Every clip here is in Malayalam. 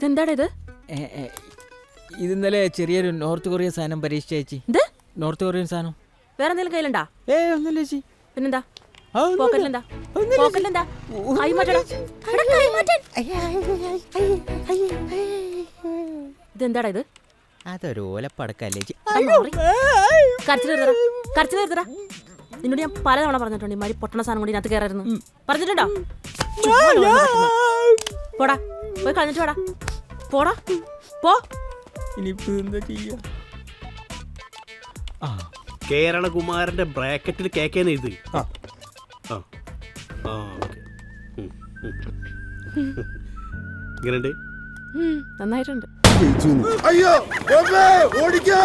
ഇതെന്താടാ ഇത്? ഇത് ഇന്നലെ ചെറിയൊരു നോർത്ത് കൊറിയൻ സാധനം പരീക്ഷിച്ച ചേച്ചി. നോർത്ത് കൊറിയൻ സാധനം വേറെ എന്തെങ്കിലും കയ്യിലുണ്ടാ? ഒന്നുമില്ല ചേച്ചി. പിന്നെന്താ പോക്കറ്റിലെന്താ? പോക്കറ്റിലെന്താ? കൈ മാറ്റടാ. കൈ മാറ്റാൻ. ഇതെന്താടാ ഇത്? അതൊരു ഓലപ്പടക്കല്ലേ ചേച്ചി. കരച്ചിൽ നിർത്തടാ. നിന്നോട് ഞാൻ പലതവണ പറഞ്ഞിട്ടുണ്ട് ഈ മാതിരി പൊട്ടണ സാധനം കൊണ്ട് ഇതിനകത്ത് കയറരുന്നു. പറഞ്ഞിട്ടുണ്ടോ? പോടാ, പോയി കളഞ്ഞിട്ട് പോടാ. പോടാ പോ. ഇനിയിപ്പോ എന്താ ചെയ്യാ? കേരളകുമാരന്റെ ബ്രാക്കറ്റിൽ കേക്കേന്ന് ഇത്. ഇങ്ങനെയുണ്ട്. നന്നായിട്ടുണ്ട്. അയ്യോ ഓടിക്കോ.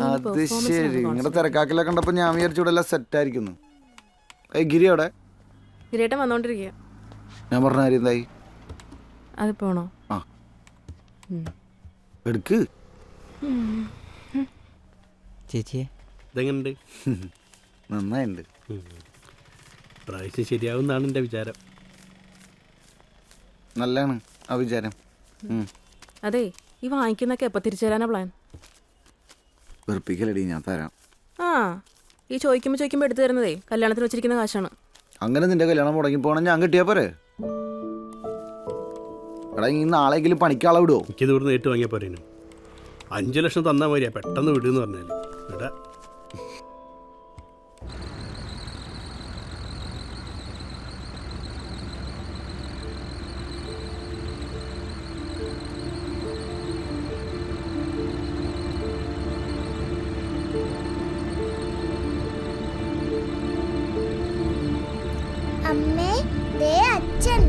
അത് ശരി, നിങ്ങളുടെ തിരക്കാക്കിലെ കണ്ടപ്പോ ഞാൻ വിചാരിച്ചു ഇവിടെ എല്ലാം സെറ്റ് ആയിരിക്കുന്നു. ഗിരി അവിടെ ഗിരിയേട്ടൻ വന്നോണ്ടിരിക്കുക. ഞാൻ പറഞ്ഞ കാര്യം എന്തായി? അതിപ്പോ ആണോ? ആ എടുക്ക് ചേച്ചിയെ. ഇതെങ്ങനെയുണ്ട്? നന്നായിണ്ട്. പ്രാവശ്യം ശരിയാവുന്നാണ് എൻ്റെ വിചാരം. നല്ലതാണ് ആ വിചാരം. അതെ, ഈ വാങ്ങിക്കുന്നൊക്കെ എപ്പോ തിരിച്ചു തരാനാ പ്ലാൻ? വെറുപ്പിക്കലടി, ഞാൻ തരാം. ആ, ഈ ചോദിക്കുമ്പോ എടുത്തു തരുന്നതേ കല്യാണത്തിന് വെച്ചിരിക്കുന്ന കാശാണ്. അങ്ങനെ നിന്റെ കല്യാണം മുടങ്ങി പോകണം, ഞാൻ കിട്ടിയാ പോരെ? എടാ, ഈ നാളെങ്കിലും പണിക്കാളെ വിടുവോ? എനിക്ക് ദൂരം നേരിട്ട് വാങ്ങിയാൽ പോരേനു. 5 ലക്ഷം തന്നാൽ മതിയാ, പെട്ടെന്ന് വിടുന്ന് പറഞ്ഞാൽ. എടാ അമ്മേ, ദേ അച്ഛൻ.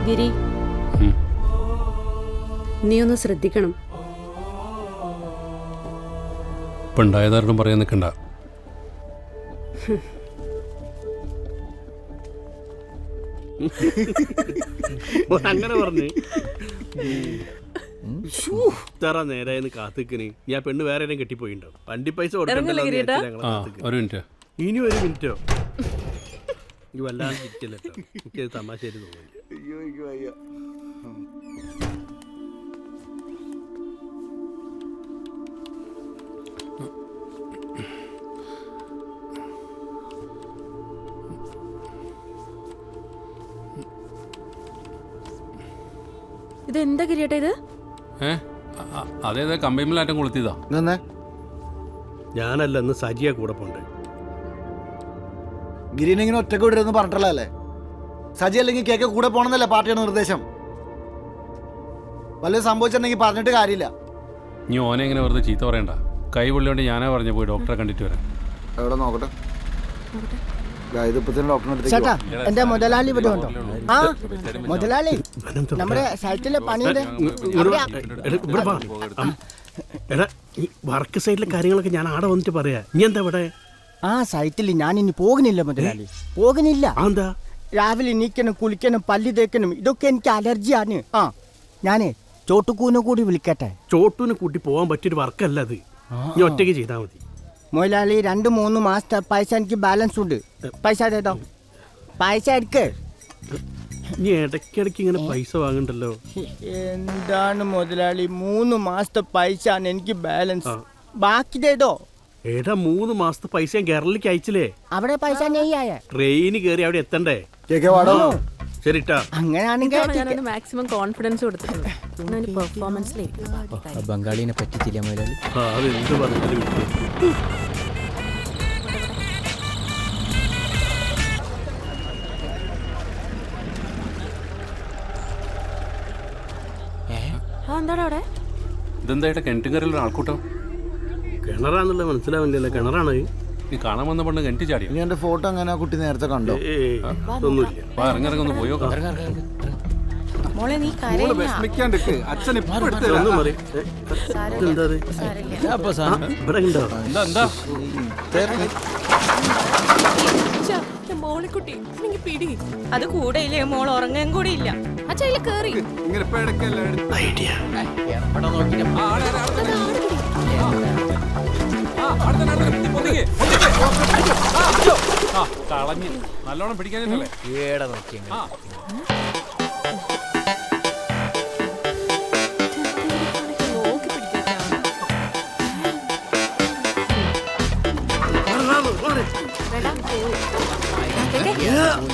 ഗിരി, നീ ഒന്ന് ശ്രദ്ധിക്കണം. ഇപ്പം ഉണ്ടായതാരണം പറയാൻ നിൽക്കണ്ട. അങ്ങനെ പറഞ്ഞു ഇത്ര നേരായെന്ന് കാത്തിക്കന്. ഞാൻ പെണ്ണ് വേറെ ആരെയും കെട്ടിപ്പോയിണ്ടാവും. വണ്ടി പൈസ കൊടുക്കണ്ടല്ലോ. ഇനി 1 മിനിറ്റോ? ഈ വല്ലാണ്ട് കിട്ടില്ല. എനിക്കത് തമാശയായിട്ട് തോന്നുന്നു. ഇതെന്താ ഗിരിയേട്ടാ ഇത്? അതേതാ കമ്പൈമിലാറ്റം കൊളുത്തിയതാ. ഞാനല്ല, ഇന്ന് സജിയ കൂടെ പോണ്ടേ. ഗിരിനെ ഇങ്ങനെ ഒറ്റക്ക് വിടരുതെന്ന് പറഞ്ഞിട്ടുള്ളതല്ലേ? സജി അല്ലെങ്കിൽ കേക്ക് കൂടെ പോകണമെന്നല്ലേ പാർട്ടിയുടെ നിർദ്ദേശം? വല്ല സംഭവിച്ചിട്ടുണ്ടെങ്കിൽ പറഞ്ഞിട്ട് കാര്യമില്ല. നീ ഓനെ എങ്ങനെ വെറുതെ ചീത്ത പറയണ്ട. കൈ പൊള്ളിയോണ്ട് ഞാനാ പറഞ്ഞു പോയി ഡോക്ടറെ കണ്ടിട്ട് വരാം. എവിടെ നോക്കട്ടെ. ചേട്ടാ, എന്റെ മുതലാളി ഇവിടെ ഉണ്ടോ? ആ മുതലാളി, നമ്മുടെ സൈറ്റിലെ പണിയുടെ വർക്ക് സൈഡിലെ കാര്യങ്ങളൊക്കെ ഞാൻ ആടെ വന്നിട്ട് പറയാ. നീ എന്താ ഇവിടെ? ആ സൈറ്റിൽ ഞാൻ ഇനി പോകുന്നില്ല മുതലാളി, പോകുന്നില്ല. എന്താ? രാവിലെ എണീക്കണം, കുളിക്കണം, പല്ല് തേക്കണം, ഇതൊക്കെ എനിക്ക് അലർജിയാണ്. ആ ഞാനേ ചോട്ടുക്കൂനെ കൂടി വിളിക്കട്ടെ. ചോട്ടൂനെ കൂട്ടി പോകാൻ പറ്റിയൊരു വർക്കല്ല അത്. നീ ഒറ്റയ്ക്ക് ചെയ്താൽ മതി. മുതലാളി 2-3 മാസത്തെ പൈസ എനിക്ക് ബാലൻസ് ഉണ്ട്. പൈസ തേതോ, പൈസ എടുക്ക്. നീ ഇടയ്ക്കിടയ്ക്ക് ഇങ്ങനെ പൈസ വാങ്ങണ്ടല്ലോ. എന്താണ് മുതലാളി, 3 മാസത്തെ പൈസ ആണ് എനിക്ക് ബാലൻസ്. ബാക്കി തേതോ. ഏടാ 3 മാസത്തെ പൈസ ഞാൻ കേരളത്തിലേക്ക് അയച്ചില്ലേ? അവിടെ പൈസ ട്രെയിന് കയറി അവിടെ എത്തണ്ടേ? ശരിട്ടാ. അങ്ങനെയാണെങ്കിൽ മാക്സിമം കോൺഫിഡൻസ് കൊടുത്തിട്ടുണ്ട്. ബംഗാളിനെ പറ്റിച്ചില്ല മുതലാളി. അതെന്ത് പറഞ്ഞാലും എന്താടാ അവിടെ? ഇതെന്തായിട്ട് കിണറ്റുകരയിലൊരു ആൾക്കൂട്ടം? കിണറാന്നുള്ളത് മനസ്സിലാവില്ലല്ലോ. കിണറാണ് നീ കാണാൻ വന്ന പെണ്ണ് കിണറ്റ് ചാടിയോ? ഇനി എന്റെ ഫോട്ടോ അങ്ങനെ ആ കുട്ടി നേരത്തെ കണ്ടോ? ഒന്നുമില്ല. ഇറങ്ങിറങ്ങൊന്ന് പോയോ? മോളെ നീ കരയില്ല. അച്ഛൻ ഒന്നും മതി. എന്താ ഇത്? അപ്പൊ സാധനം ഇവിടെ ഉണ്ടോ? എന്താ മോളിക്കുട്ടി എനിക്ക് പിടി. അത് കൂടെ ഇല്ലേ മോൾ ഉറങ്ങാൻ കൂടി ഇല്ല. അച്ഛാ ഇതിൽ കേറി. ഐഡിയ. എവിടെ നോക്കിയിട്ട് കളഞ്ഞ് നല്ലോണം പിടിക്കാനല്ലേ? ഏടെ നോക്കി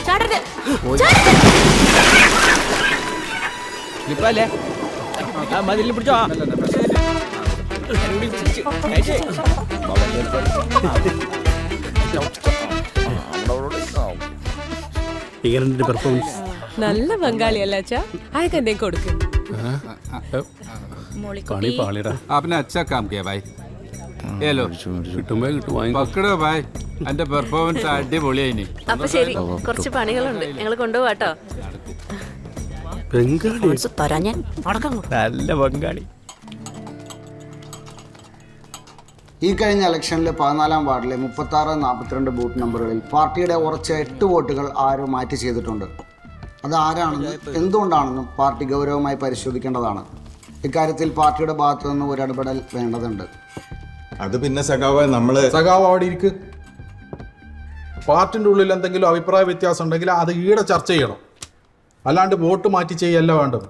ചാടരുത്. ഇപ്പല്ലേ മതിലിൽ പിടിച്ചോ. ഇങ്ങനെ പെർഫോമൻസ് നല്ല ബംഗാളിയല്ല അച്ഛാ. അയക്ക് എന്തേ കൊടുക്ക്. പണി പാളിടാ. आपने अच्छा काम किया भाई. ये लो കിട്ടുമ്പോ കിട്ടും വാങ്ങി. പക്കടോ ഭായ്. എന്റെ പെർഫോമൻസ് അടിപൊളിയായിനി. അപ്പൊ ശരി, കുറച്ച് പണികളുണ്ട്, ഞങ്ങൾ കൊണ്ടുപോവാട്ടോ. ബംഗാളി തരാൻ ഞാൻ അടക്കം. നല്ല ബംഗാളി. ഈ കഴിഞ്ഞ ഇലക്ഷനിൽ 14-ാം വാർഡിലെ 36-42 ബൂത്ത് നമ്പറുകളിൽ പാർട്ടിയുടെ ഉറച്ച 8 വോട്ടുകൾ ആരോ മാറ്റി ചെയ്തിട്ടുണ്ട്. അത് ആരാണെന്നും എന്തുകൊണ്ടാണെന്നും പാർട്ടി ഗൗരവമായി പരിശോധിക്കേണ്ടതാണ്. ഇക്കാര്യത്തിൽ പാർട്ടിയുടെ ഭാഗത്തു നിന്ന് ഒരു ഇടപെടൽ വേണ്ടതുണ്ട്. അത് പിന്നെ സഖാവ് നമ്മള് സഖാവ് അവിടെ ഇരിക്ക്. പാർട്ടിന്റെ ഉള്ളിൽ എന്തെങ്കിലും അഭിപ്രായ വ്യത്യാസം ഉണ്ടെങ്കിൽ അത് ഈടെ ചർച്ച ചെയ്യണം, അല്ലാണ്ട് വോട്ട് മാറ്റി ചെയ്യല്ല വേണ്ടത്.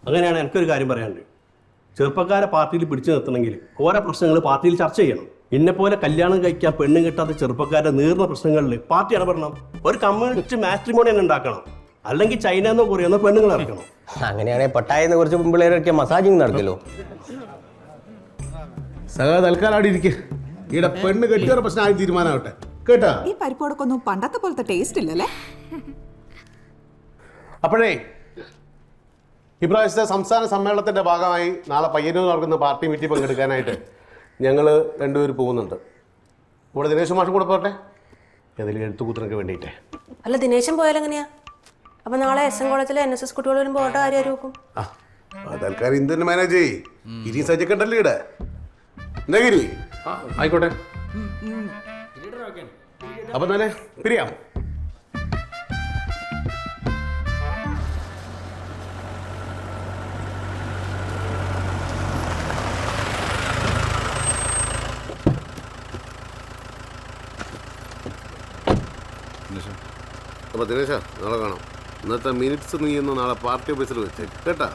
അങ്ങനെയാണ് എനിക്കൊരു കാര്യം പറയാനുണ്ട്. ചെറുപ്പക്കാരെ പാർട്ടിയിൽ പിടിച്ചു നിർത്തണമെങ്കിൽ ഓരോ പ്രശ്നങ്ങൾ പാർട്ടിയിൽ ചർച്ച ചെയ്യണം. ഇന്നെപ്പോലെ കല്യാണം കഴിക്കാൻ പെണ്ണ് കിട്ടാത്ത ചെറുപ്പക്കാരുടെ നീർന്ന പ്രശ്നങ്ങളിൽ പാർട്ടി ഇടപെടണം. ഒരു കമ്മ്യൂണിസ്റ്റ് മാട്രിമോണി തന്നെ ഉണ്ടാക്കണം. അല്ലെങ്കിൽ ചൈന എന്നോ കൊറിയെന്നോ പെണ്ണുങ്ങൾ ഇറക്കണം. അങ്ങനെയാണെങ്കിൽ പട്ടായെന്ന് കുറച്ച് പിള്ളേരൊക്കെ മസാജിങ് നടക്കല്ലോ. സഖാവ് തൽക്കാലം അവിടെ ഇരിക്കുക. ഈടെ പെണ്ണ് കെട്ടിയൊരു പ്രശ്നം ആയി തീരുമാനമാവട്ടെ കേട്ടാ. ഈ പരിപ്പോടൊക്കൊന്നും പണ്ടത്തെ പോലത്തെ ടേസ്റ്റ് ഇല്ലല്ലേ? അപ്പോഴേ ഇപ്രാവശ്യത്തെ സംസ്ഥാന സമ്മേളനത്തിൻ്റെ ഭാഗമായി നാളെ പയ്യന്നൂർ നടക്കുന്ന പാർട്ടി മീറ്റിംഗ് പങ്കെടുക്കാനായിട്ട് ഞങ്ങൾ രണ്ടുപേർ പോകുന്നുണ്ട്. ഇവിടെ ദിനേശ് മാഷും കൂടെ പോട്ടെ, ഏതെങ്കിലും എഴുത്തുകൂത്തിനൊക്കെ വേണ്ടിയിട്ടേ. അല്ല, ദിനേശൻ പോയാലെങ്ങനെയാ? അപ്പൊ നാളെ SN കോളേജിലെ NSS കുട്ടികൾ വരുമ്പോ ഓട്ടോ ആരും നോക്കും? തൽക്കാലം ഇന്ത്യൻ മാനേജ് ചെയ്യ്. ഇനി സജ്ജക്കണ്ടല്ലേ ഇവിടെ. എന്താ ഗിരി? ആയിക്കോട്ടെ. അപ്പം തന്നെ പിരിയാം. അപ്പോൾ ദിനേശ, നാളെ കാണാം. ഇന്നത്തെ മിനിറ്റ്സ് നീ ഇന്ന് നാളെ പാർട്ടി ഓഫീസിൽ വെച്ചേക്ക് കേട്ടാ.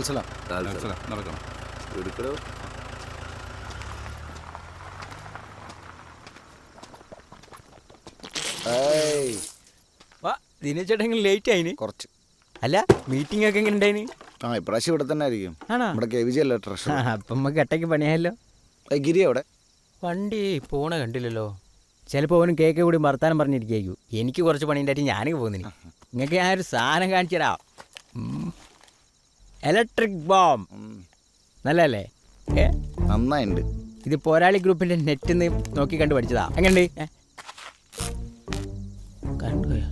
നടക്കണം. എടുക്കണോ? ദിനേശേട്ടെങ്കിൽ ലേറ്റ് ആയിന് കുറച്ച്. അല്ല, മീറ്റിംഗ് ഒക്കെ എങ്ങനെ ഉണ്ടായിന്? ഇപ്രാവശ്യം ഇവിടെ തന്നെ ആയിരിക്കും. ആണോ? നമ്മുടെ KVG അല്ലേ ട്രഷർ. അപ്പം നമുക്ക് ഒറ്റയ്ക്ക് പണിയായല്ലോ. ഗിരി അവിടെ വണ്ടി പോണ കണ്ടില്ലല്ലോ. ചിലപ്പോൾ അവനും കേക്ക് കൂടി വർത്താനം പറഞ്ഞിരിക്കും. എനിക്ക് കുറച്ച് പണി ഉണ്ടായിട്ട് ഞാനൊക്കെ പോകുന്നില്ല. നിങ്ങൾക്ക് ഞാൻ ഒരു സാധനം കാണിച്ചടാ. ഇലക്ട്രിക് ബോംബ് നല്ലല്ലേ? നന്നായിട്ടുണ്ട്. ഇത് പോരാളി ഗ്രൂപ്പിന്റെ നെറ്റിൽ നിന്ന് നോക്കി കണ്ടു പഠിച്ചതാ. എങ്ങനെയുണ്ട്? കണ്ടുപോയോ?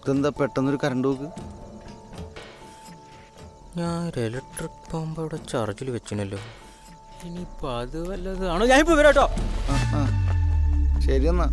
ഇതെന്താ പെട്ടെന്നൊരു കറണ്ട് പോക്ക്? ഞാൻ ഇലക്ട്രിക് ബോംബ് അവിടെ ചാർജിൽ വെച്ചിനല്ലോ. ഇനിയിപ്പോ അത് വല്ലതാണോ? ഞാനിപ്പോ വരാട്ടോ. ശരി എന്നാ.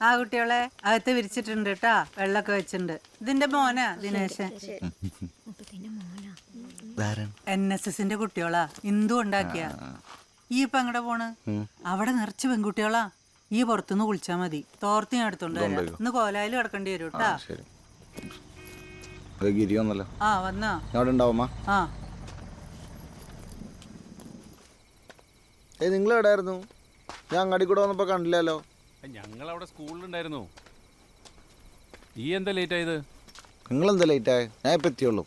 ആ കുട്ടികളെ അകത്ത് വിരിച്ചിട്ടുണ്ട് കേട്ടാ. വെള്ളമൊക്കെ വെച്ചിട്ടുണ്ട്. ഇതിന്റെ മോനാ ദിനേശൻ. NSSന്റെ കുട്ടികളാ. ഇന്ദു ഉണ്ടാക്കിയ. ഈ ഇപ്പൊ എങ്ങടെ പോണ്? അവിടെ നിറച്ച് പെൺകുട്ടികളാ. ഈ പുറത്തുനിന്ന് കുളിച്ചാ മതി. തോർത്തി ഞാൻ എടുത്തോണ്ട് വരാം. ഇന്ന് കോലായിൽ കിടക്കേണ്ടി വരും കേട്ടാ. ഗിരി വന്നല്ലോ. ആ വന്നാ അവിടെ ഉണ്ടാവുമ്മ. ആ നിങ്ങൾ എവിടെയായിരുന്നു? ഞാൻ അങ്ങാടി കൂടെ വന്നപ്പോൾ കണ്ടില്ലല്ലോ. ഞങ്ങളവിടെ സ്കൂളിലുണ്ടായിരുന്നു. ഈ എന്താ ലേറ്റ് ആയത്? നിങ്ങളെന്താ ലേറ്റായി? ഞാൻ ഇപ്പം എത്തിയുള്ളൂ.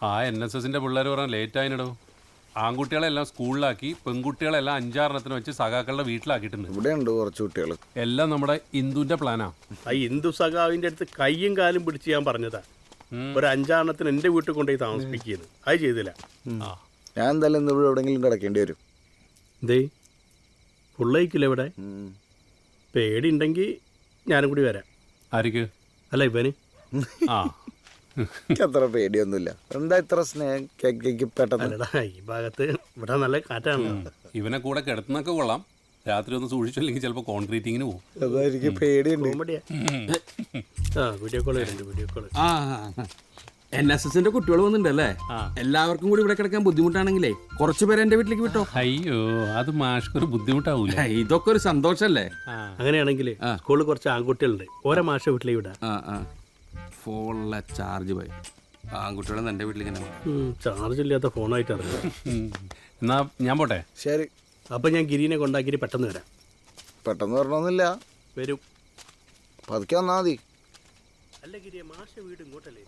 ആ NSSന്റെ പിള്ളേർ പറഞ്ഞാൽ ലേറ്റ് ആയിട്ടോ. ആൺകുട്ടികളെല്ലാം സ്കൂളിലാക്കി, പെൺകുട്ടികളെല്ലാം 5-6 വെച്ച് സഖാക്കളുടെ വീട്ടിലാക്കിയിട്ടുണ്ട്. ഇവിടെ ഉണ്ട് കുറച്ച് കുട്ടികൾ. എല്ലാം നമ്മുടെ ഇന്ദുവിന്റെ പ്ലാനാ. ആ ഹിന്ദു സഖാവിന്റെ അടുത്ത് കയ്യും കാലും പിടിച്ച് ഞാൻ പറഞ്ഞതാ, ഒരു 5 എൻ്റെ വീട്ടിൽ കൊണ്ടുപോയി താമസിപ്പിക്കുന്നു. അത് ചെയ്തില്ല. ഞാൻ എന്തായാലും ഇന്ന് ഇവിടെ എവിടെയെങ്കിലും കിടക്കേണ്ടി വരും. എന്തേ ഫുള്ളയിക്കില്ല ഇവിടെ? പേടി ഉണ്ടെങ്കിൽ ഞാനും കൂടി വരാം. ആർക്ക്? അല്ല ഇവന്. ആ എനിക്ക് അത്ര പേടിയൊന്നുമില്ല. എന്താ ഇത്ര സ്നേഹം പെട്ടെന്ന്? അല്ലടാ, ഈ ഭാഗത്ത് ഇവിടെ നല്ല കാറ്റാണല്ലോ. ഇവനെ കൂടെ കിടത്തുന്നൊക്കെ കൊള്ളാം. രാത്രി ഒന്ന് സൂക്ഷിച്ചില്ലെങ്കിൽ ചിലപ്പോൾ കോൺക്രീറ്റിങ്ങിന് പോകും. അതായിരിക്കും പേടിയുണ്ട്. കോമഡിയാ. ആ വീഡിയോ കോൾ വരുന്നുണ്ട്, വീഡിയോ കോൾ. NSSന്റെ കുട്ടികൾ വന്നിട്ടുണ്ടല്ലേ? എല്ലാവർക്കും കൂടി ഇവിടെ കിടക്കാൻ ബുദ്ധിമുട്ടാണെങ്കിലേ കുറച്ച് പേര് എന്റെ വീട്ടിലേക്ക് വിട്ടോ. അയ്യോ, അത് മാഷ്ക്കൊരു ബുദ്ധിമുട്ടാവൂല. ഇതൊക്കെ ഒരു സന്തോഷല്ലേ? അങ്ങനെയാണെങ്കിൽ സ്കൂളിൽ കുറച്ച് ആൺകുട്ടികളുണ്ട്, ഓരോ മാഷ വീട്ടിലേക്ക് വിടാം. ഫോണിലെ ചാർജ് പോയി. ആൺകുട്ടികളെ എൻ്റെ വീട്ടിലേക്ക് തന്നെ ചാർജ് ഇല്ലാത്ത ഫോണായിട്ട് അറിയാം. എന്നാ ഞാൻ പോട്ടെ. ശരി. അപ്പം ഞാൻ ഗിരീനെ കൊണ്ടാക്കിയിട്ട് പെട്ടെന്ന് വരാം. പെട്ടെന്ന് വരണമെന്നില്ല, വരും. പതുക്കെ വന്നാൽ മതി. അല്ല ഗിരിയെ, മാഷ വീട് ഇങ്ങോട്ടല്ലേ?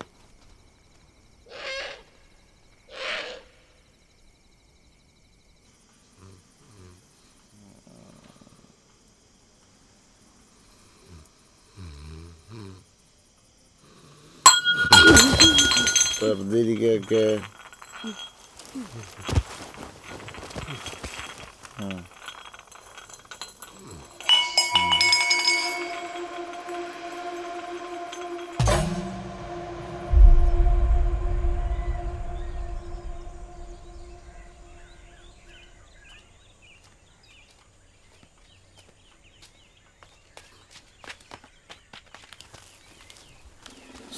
വെറുതെ ഇരിക്കൊക്കെ.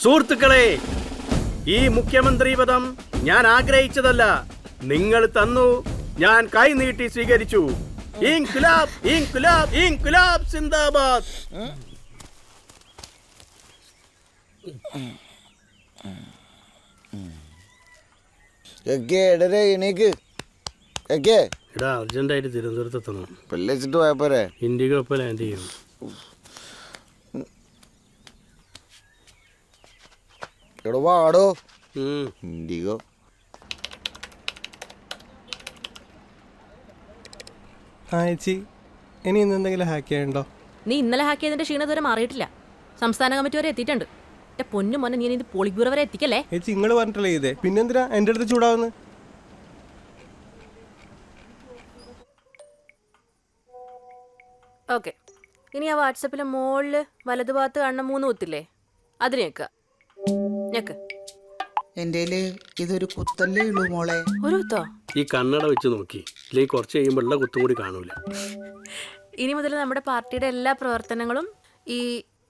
സുഹൃത്തുക്കളെ, ഈ മുഖ്യമന്ത്രി പദം ഞാൻ ആഗ്രഹിച്ചതല്ല, നിങ്ങൾ തന്നു, ഞാൻ കൈ നീട്ടി സ്വീകരിച്ചു. ഇൻക്ലാബ് ഇൻക്ലാബ് ഇൻക്ലാബ് സിന്ദാബാദ്. എടാ, അർജന്റായിട്ട് തിരുവനന്തപുരത്ത് എത്തണം. വെച്ചിട്ട് പോയപ്പോരെ? ഇൻഡിഗോ ഇപ്പോൾ ലാൻഡ് ചെയ്യും. എവിടെ വാടോ? ഇൻഡിഗോ. ചേച്ചി, ഇനി ഇന്ന് എന്തെങ്കിലും ഹാക്ക് ചെയ്യണ്ടോ? നീ ഇന്നലെ ഹാക്ക് ചെയ്തതിന്റെ ക്ഷീണം ഇതുവരെ മാറിയിട്ടില്ല. സംസ്ഥാന കമ്മിറ്റി വരെ എത്തിയിട്ടുണ്ട്. എന്റെ പൊന്നു മോനെ, നീ ഇത് പോളിറ്റ് ബ്യൂറോ വരെ എത്തിക്കല്ലേ? ചേച്ചി, നിങ്ങൾ പറഞ്ഞിട്ടല്ലേ ചെയ്തേ, പിന്നെന്തിനാ എൻ്റെ അടുത്ത് ചൂടാവുന്നു? ഓക്കെ, ഇനി ആ വാട്സപ്പിലെ മുകളില് വലതുഭാഗത്ത് കാണുന്ന 3 കുത്തില്ലേ, അതിന് ഞെക്കുക. ഞെക്ക്. എൻ്റെ ഇതൊരു കുത്തല്ലേ ഉള്ളൂ മോളെ. ഒരു കുത്തോ? ഈ കണ്ണട വെച്ച് നോക്കി, ഇല്ലെങ്കിൽ കുറച്ച് കഴിയുമ്പോൾ ഉള്ള കുത്തും കൂടി കാണൂല. ഇനി മുതൽ നമ്മുടെ പാർട്ടിയുടെ എല്ലാ പ്രവർത്തനങ്ങളും ഈ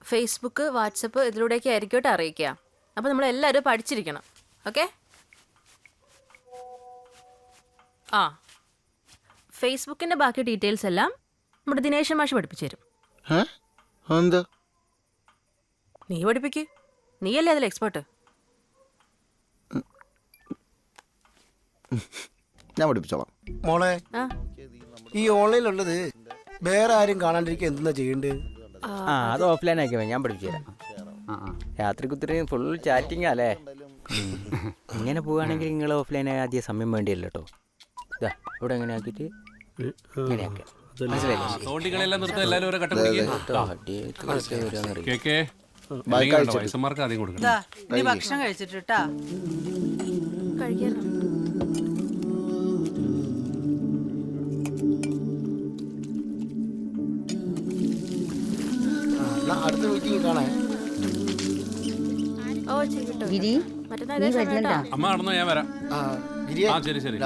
ഫേസ്ബുക്ക്, വാട്സപ്പ് ഇതിലൂടെയൊക്കെ ആയിരിക്കട്ടെ അറിയിക്കുക. അപ്പോൾ നമ്മളെല്ലാവരും പഠിച്ചിരിക്കണം. ഓക്കെ? ആ, ഫേസ്ബുക്കിൻ്റെ ബാക്കി ഡീറ്റെയിൽസ് എല്ലാം നമ്മുടെ ദിനേശൻ മാഷ് പഠിപ്പിച്ചു തരും. എന്താ? നീ പഠിപ്പിക്ക്, നീയല്ലേ അതിൽ എക്സ്പേർട്ട്. ഞാൻ പഠിപ്പിച്ചോളാം മോളെ. ആ, ഈ ഓൺലൈനിലുള്ളത് വേറെ ആരും കാണാണ്ടിരിക്കുക എന്താ ചെയ്യേണ്ടത്? അത് ഓഫ്ലൈൻ ആക്കിയോ, ഞാൻ പഠിപ്പിച്ചു തരാം. രാത്രി കുത്തിരി ഫുൾ ചാറ്റിംഗ് അല്ലേ? ഇങ്ങനെ പോവുകയാണെങ്കിൽ നിങ്ങൾ ഓഫ്ലൈൻ ആദ്യം സമയം വേണ്ടിയല്ലോ കേട്ടോ. ഇതാ ഇവിടെ എങ്ങനെ ആക്കിയിട്ട് ഇങ്ങനെ ആക്കാം. വയസ്സന്മാർക്ക് ആദ്യം കൊടുക്കണം. നീ ഭക്ഷണം കഴിച്ചിട്ടാ കഴിക്കാനോ? അടുത്ത മീറ്റിംഗ് കാണാൻ. ഓ ശരി കേട്ടോ. മറ്റന്നാ ഇതേ സമയം കേട്ടോ. അമ്മ നടന്നോ, ഞാൻ വരാം. ആ ശരി ശരി.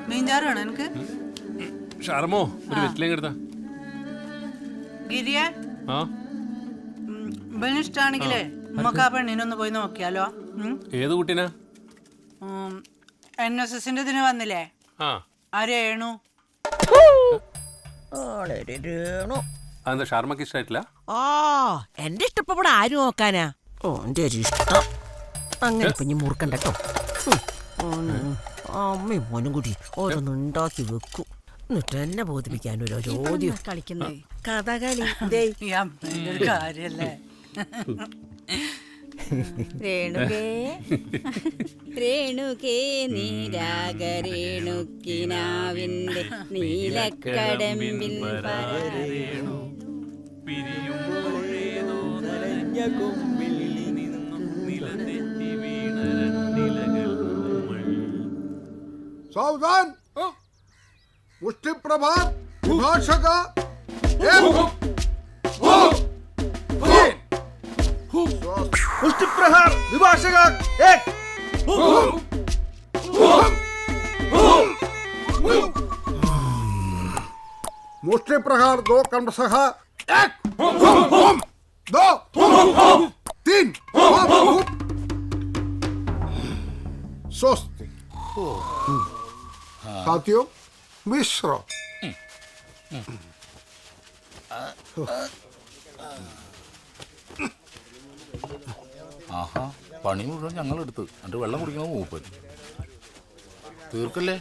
മീൻചാറ് വേണോ എനിക്ക്? ഷർമോ, ഒരു വെറ്റിലേം എടുത്താ. ഗിരിയെ, ഇഷ്ടമാണെങ്കിലേ നമുക്ക് ആ പെണ്ണിനൊന്ന് പോയി നോക്കിയാലോ? ഏത് കുട്ടീനാ? NSSന്റെ ഇതിന് വന്നില്ലേ, ആരേണു. അതെന്താ ഷർമ്മക്ക് ഇഷ്ടമായിട്ടില്ല? എന്റെ ഇഷ്ടപ്പെടാ ആര് നോക്കാനാ? ഓൻ്റെ ഒരു ഇഷ്ടം അങ്ങനെ ഇപ്പം ഞാൻ മുറുക്കണ്ട കേട്ടോ. അമ്മയും മോനും കൂടി ഓരോന്ന് ഉണ്ടാക്കി വെക്കും, എന്നിട്ട് എന്നെ ബോധിപ്പിക്കാൻ ഒരു ചോദ്യം കളിക്കുന്നേ കഥകളി. ഈ അമ്മേൻ്റെ ഒരു കാര്യല്ലേ. രേണുകേ രേണുകേ നീരാഗരേണുക്കിനാവിൻ്റെ നീലക്കടമ്പിൽ പരരേണു സാവധാൻ മുഷ്ടിപ്രഭാത് വിഭാഷക മുഷ്ടിപ്രഹാർ വിഭാഷക मुष्टिप्रहार 2 क्रमशः 1 2 3 स्वस्ति। साथियों मिश्र ആഹാ, പണി മുഴുവൻ ഞങ്ങൾ എടുത്ത് എന്നിട്ട് വെള്ളം കുടിക്കണം മൂപ്പൻ. തീർക്കല്ലേ?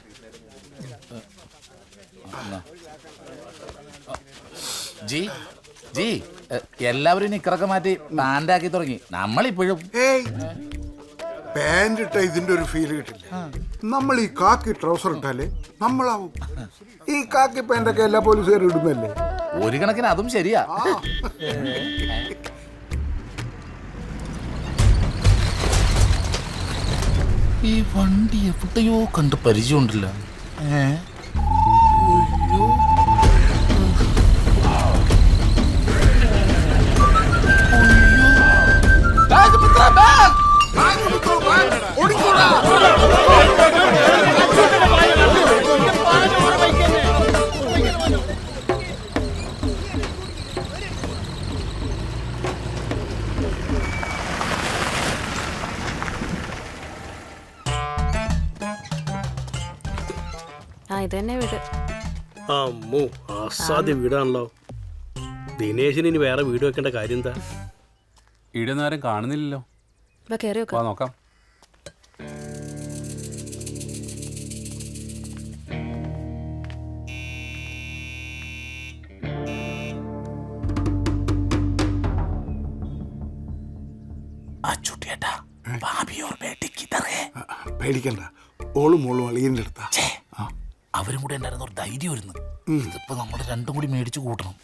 ജി ജി എല്ലാവരും നിക്കറൊക്കെ മാറ്റി പാൻ്റാക്കി തുടങ്ങി. നമ്മളിപ്പോഴും പാൻറ് ഇട്ട ഇതിന്റെ ഒരു ഫീൽ കിട്ടില്ല. നമ്മൾ ഈ കാക്കി ട്രൗസർ ഇട്ടാലേ നമ്മളാവും. ഈ കാക്കി പാൻറ്റൊക്കെ എല്ലാ പോലീസുകാരും ഇടുന്നല്ലേ. ഒരു കണക്കിന് അതും ശരിയാ. ഈ വണ്ടി എവിടെയോ കണ്ട് പരിചയമുണ്ടല്ല. ആ ഇത് തന്നെ വീട്. അമ്മോ, അസാധ്യ വീടാണല്ലോ. ദിനേശിന് ഇനി വേറെ വീട് വെക്കേണ്ട കാര്യം എന്താ? ഇവിടെ ഒന്നും ആരും കാണുന്നില്ലല്ലോ. ഇപ്പൊ കയറി വാ നോക്കാം. പേടിക്കണ്ട, ഓളും മോളും അളിയൻ്റെ അടുത്താ. അവരും കൂടെ ഉണ്ടായിരുന്ന ഒരു ധൈര്യം വരുന്നു. ഇതിപ്പോ നമ്മൾ രണ്ടും കൂടി മേടിച്ചു കൂട്ടണം.